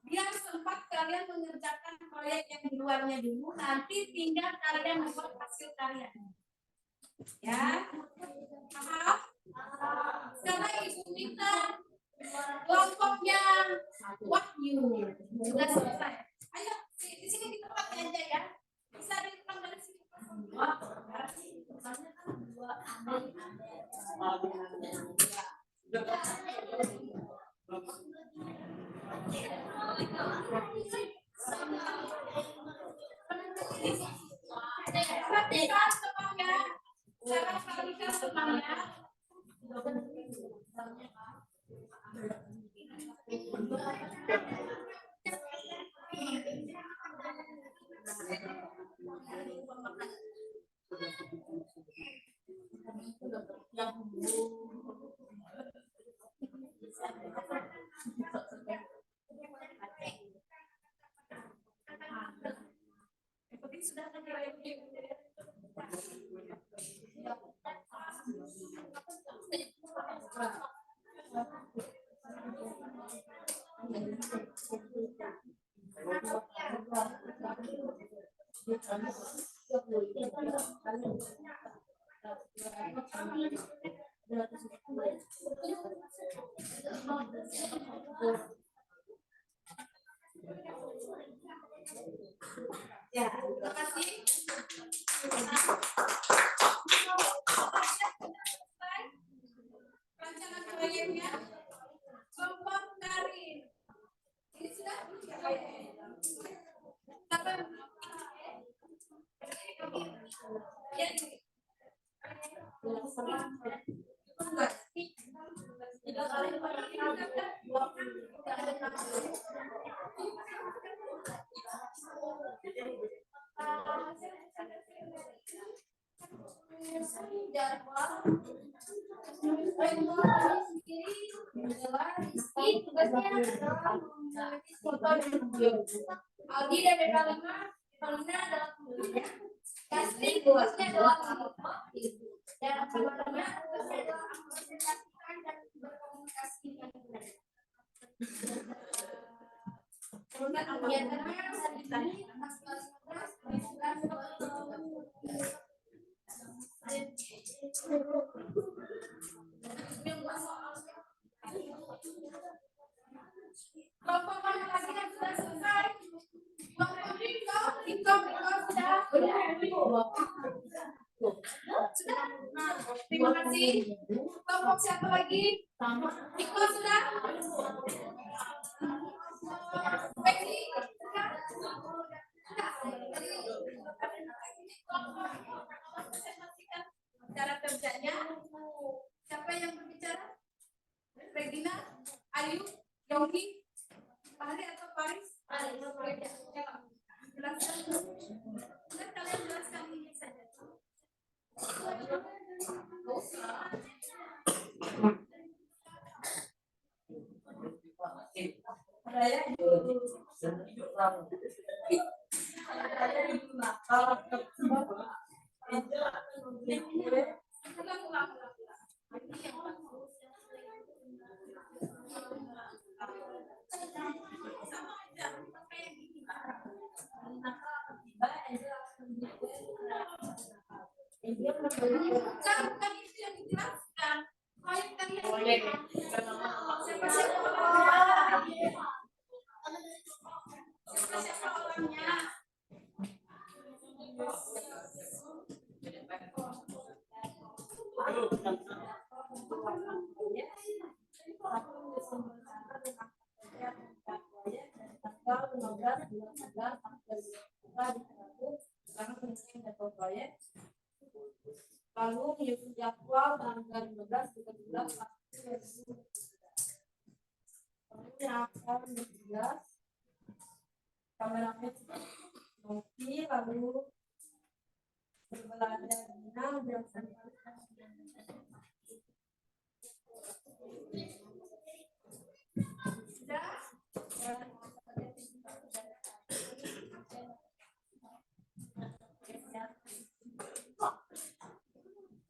Biar sempat kalian mengerjakan proyek yang di luarnya dulu, nanti tinggal kalian membuat hasil karya. Ya, paham? Sekarang ibu minta kelompoknya Wahyu sudah selesai. Ayo, di sini di tempatnya aja ya. Bisa direkam dari sini. Perhatikan semuanya. Cara kalikan semuanya. Ya, terima kasih. Rancangan proyeknya kelompok dari ini sudah Aldi dan Evalina, Evalina adalah pembunuhnya. Casting tugasnya adalah dan Evalina tugasnya adalah mempresentasikan dan berkomunikasi dengan benar. Kemudian kegiatannya hari ini tanggal 19 kelompok mana lagi yang sudah selesai? Kelompok Riko sudah. Terima kasih. Kelompok siapa lagi? Riko sudah. Becky sudah. Cara kerjanya. Siapa yang berbicara? Regina, Ayu, Yogi, Fahri atau Faris? Jelaskan. Sudah kalian jelaskan ini saja. Bukan itu yang dijelaskan. Proyek kalian. Siapa-siapa orangnya? Siapa-siapa orangnya? Lalu menyusun jadwal tanggal 15 ke 17 yang akan bertugas kameramen Novi, lalu berbelanja Dina dan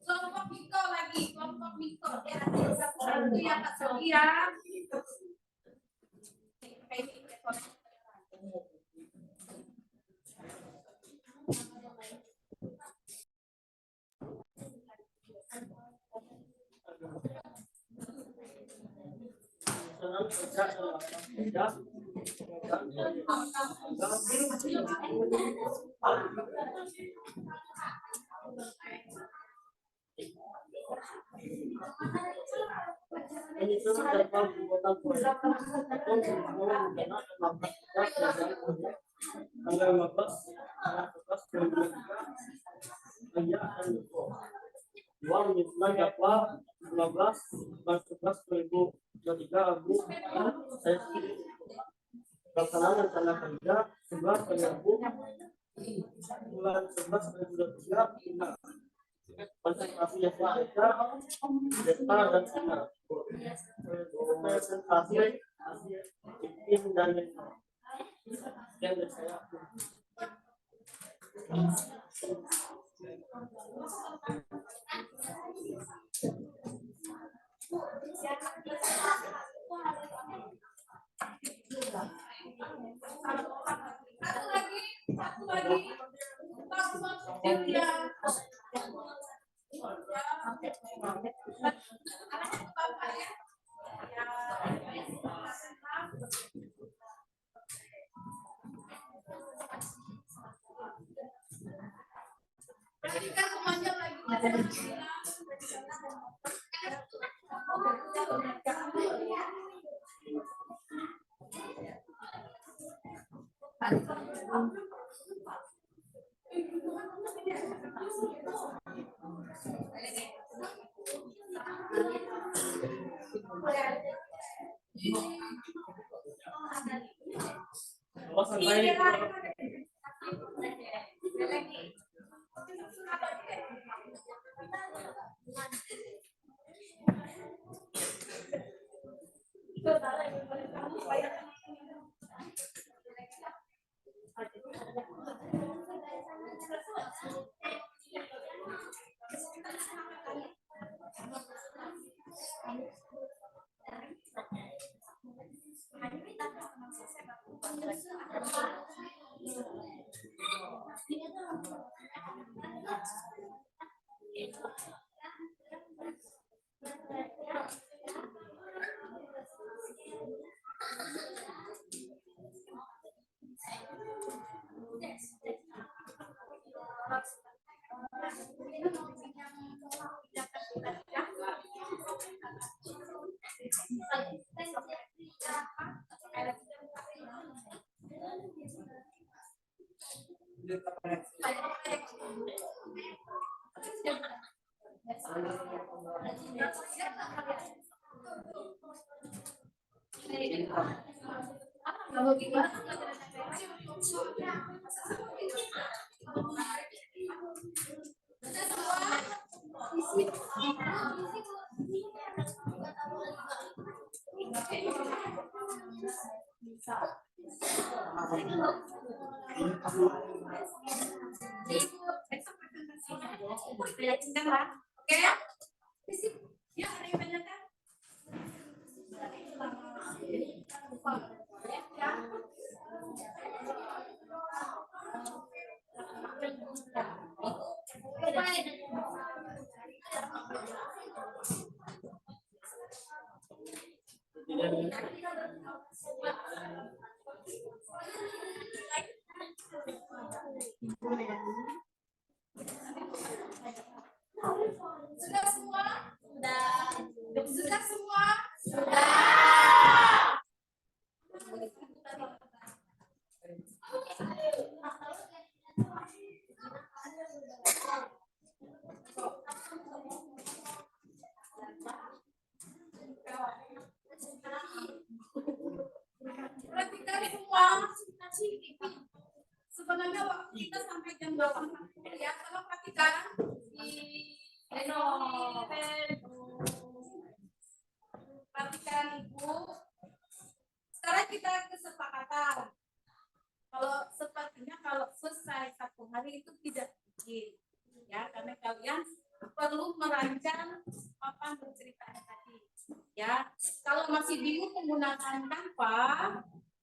Kelompok Miko lagi, kelompok Miko ya, ada satu yang tak sedia. 2 menyusun dakwa 15/11/2023 Abu saya pelaksanaan rencana kerja 11 penyambung bulan 11 2023 Bina konsentrasi yang berbeda data dan sinar presentasi tim dan yang saya Satu lagi. Julia. Bapak ya. Perhatikan semuanya lagi. Oke, ya, ada yang tanyakan? Sudah semua? Sudah semua? Perhatikan semua. Sebenarnya waktu kita sampai jam 8 ya. Tolong perhatikan perhatikan Ibu. Sekarang kita kesepakatan. Kalau sepertinya kalau selesai 1 hari itu tidak mungkin, ya, karena kalian perlu merancang apa berceritanya tadi, ya. Kalau masih bingung menggunakan Canva,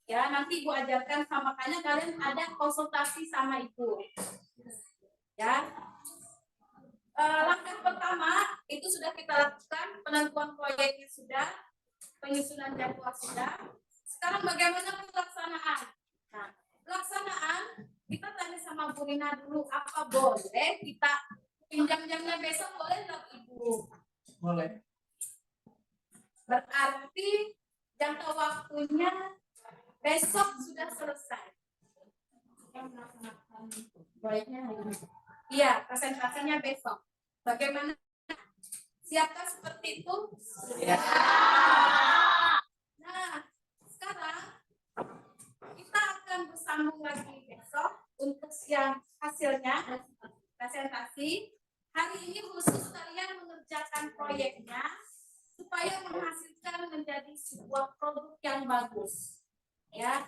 ya nanti Ibu ajarkan, makanya kalian ada konsultasi sama Ibu, ya. Langkah pertama itu sudah kita lakukan, penentuan proyeknya sudah, penyusunan jadwal sudah. Sekarang bagaimana pelaksanaan? Nah, pelaksanaan kita tanya sama Bu Rina dulu, apa boleh kita pinjam jamnya besok, boleh nggak Ibu? Boleh. Berarti jangka waktunya besok sudah selesai. Proyeknya hari ini. Iya, presentasinya besok. Bagaimana Siapkah seperti itu? Nah, sekarang kita akan bersambung lagi besok untuk yang hasilnya presentasi. Hari ini khusus kalian mengerjakan proyeknya supaya menghasilkan menjadi sebuah produk yang bagus. Ya,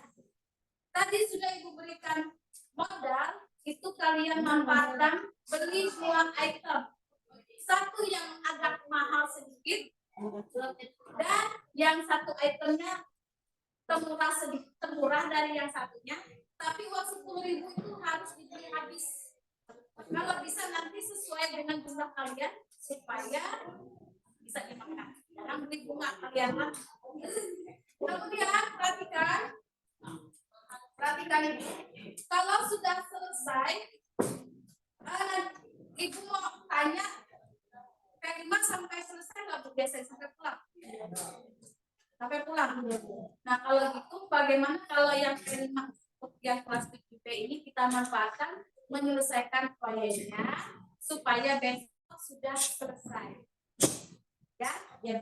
tadi sudah Ibu berikan modal, itu kalian manfaatkan beli 2 item. Satu yang agak mahal sedikit dan yang satu itemnya termurah dari yang satunya, tapi uang 10.000 itu harus dibeli habis. Kalau bisa nanti sesuai dengan jumlah kalian supaya bisa dimakan. Jangan beli bunga kalian lah. Kemudian perhatikan ini. Kalau sudah selesai, Ibu mau tanya, Karima sampai selesai nggak Bu? Biasanya sampai pulang? Sampai pulang. Nah kalau gitu bagaimana kalau yang Karima yang kelas 7B ini kita manfaatkan menyelesaikan proyeknya supaya besok sudah selesai. Ya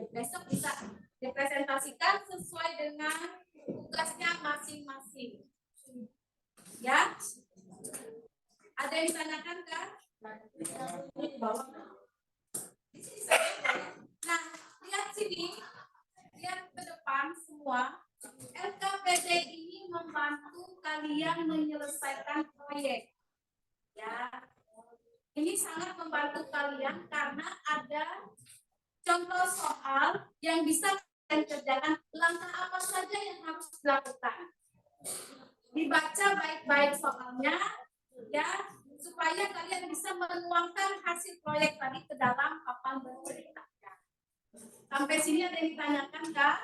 besok bisa dipresentasikan sesuai dengan tugasnya masing-masing. Ya, ada yang ditanyakan kan? Nah, lihat sini, lihat ke depan semua. LKPD ini membantu kalian menyelesaikan proyek. Ya, ini sangat membantu kalian karena ada contoh soal yang bisa kalian kerjakan. Langkah apa saja yang harus dilakukan? Dibaca baik-baik soalnya, ya, supaya kalian bisa menuangkan hasil proyek tadi ke dalam papan bercerita. Sampai sini ada yang ditanyakan, Kak?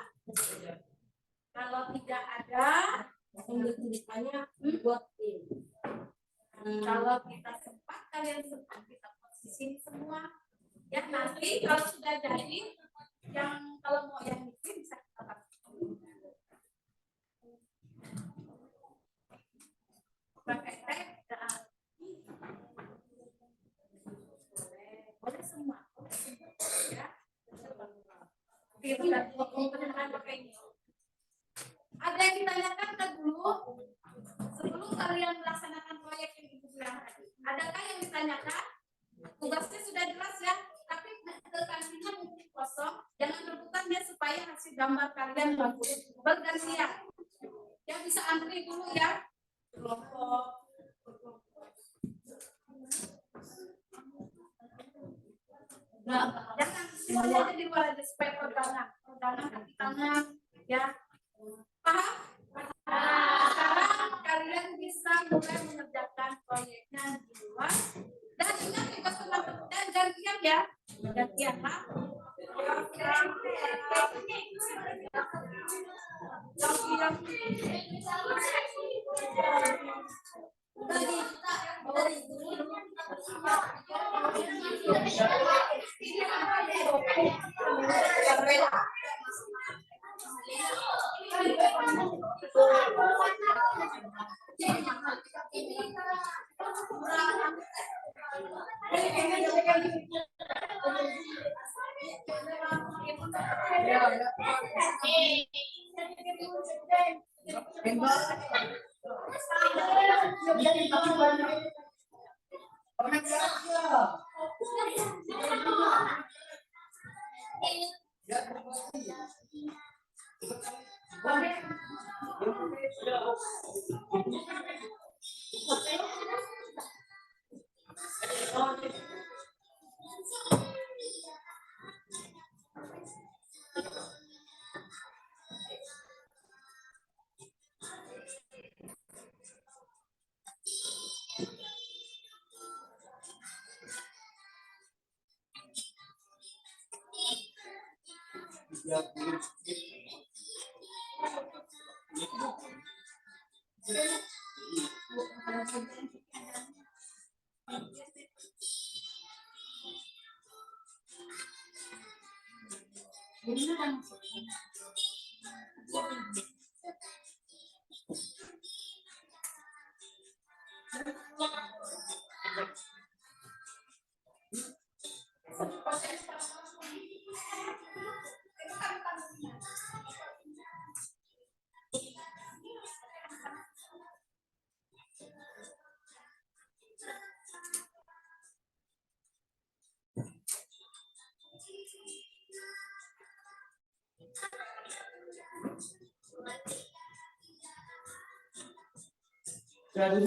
Kalau tidak ada, tulisannya buatin. Kalau kita sempat, kalian sempat kita posisi semua. Ya nanti kalau sudah jadi, yang kalau mau yang bikin bisa kita pakai. Boleh semua. Ya. Ada yang ditanyakan ke dulu sebelum kalian melaksanakan proyek yang Ibu bilang tadi. Adakah yang ditanyakan? Tugasnya sudah jelas ya, tapi kantinnya mungkin kosong. Jangan rebutan ya supaya hasil gambar kalian bagus. Bergantian. Yang bisa antri dulu ya. Kelompok. Nah, jangan semuanya aja di luar aja supaya pegangan kaki tangan ya. Paham? Sekarang kalian bisa mulai mengerjakan proyeknya di luar. Dan ingat tugas teman-teman dan gantian ya. Gantian Pak. Jadi